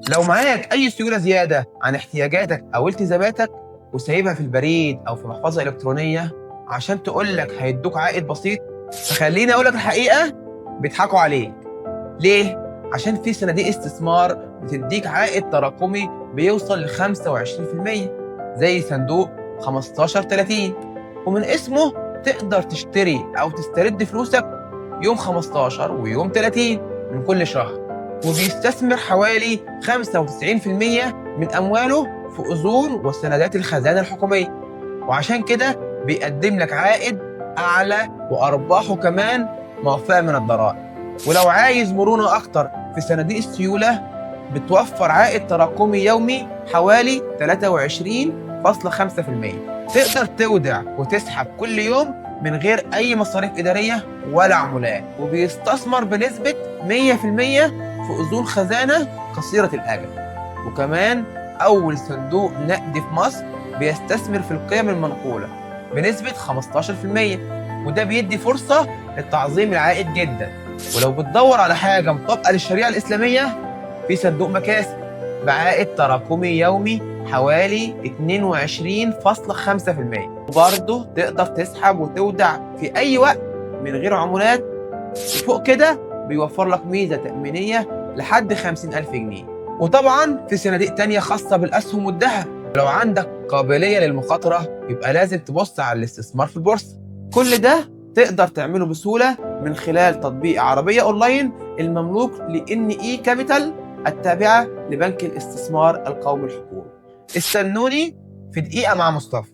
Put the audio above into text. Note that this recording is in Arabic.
لو معاك أي سيولة زيادة عن احتياجاتك أو التزاماتك وسايبها في البريد أو في محفظة إلكترونية عشان تقول لك هيدوك عائد بسيط، فخليني أقول لك الحقيقة، بيضحكوا عليك. ليه؟ عشان في صناديق استثمار بتديك عائد تراكمي بيوصل ل 25%، زي صندوق 15/30، ومن اسمه تقدر تشتري أو تسترد فلوسك يوم 15 ويوم 30 من كل شهر، وبيستثمر حوالي 95% من أمواله في أذون وسندات الخزانة الحكومية، وعشان كده بيقدم لك عائد أعلى وأرباحه كمان معفاة من الضرائب. ولو عايز مرونة أكتر في صناديق السيولة، بتوفر عائد تراكمي يومي حوالي 23.5%. تقدر تودع وتسحب كل يوم من غير أي مصاريف إدارية ولا عمولات، وبيستثمر بنسبة 100% في أذون خزانة قصيرة الأجل. وكمان أول صندوق نقدي في مصر بيستثمر في القيم المنقولة بنسبة 15%، وده بيدي فرصة لتعظيم العائد جدا. ولو بتدور على حاجة مطابقة للشريعة الإسلامية، في صندوق مكاسب بعائد تراكمي يومي حوالي 22.5%، وبرضه تقدر تسحب وتودع في أي وقت من غير عمولات. وفوق كده بيوفر لك ميزة تأمينية لحد 50,000 جنيه. وطبعا في صناديق تانية خاصة بالأسهم والذهب. لو عندك قابلية للمخاطرة، يبقى لازم تبص على الاستثمار في البورصة. كل ده تقدر تعمله بسهولة من خلال تطبيق عربية أونلاين المملوك لNE كابيتال التابعة لبنك الاستثمار القومي الحكومي. استنوني في دقيقة مع مصطفى.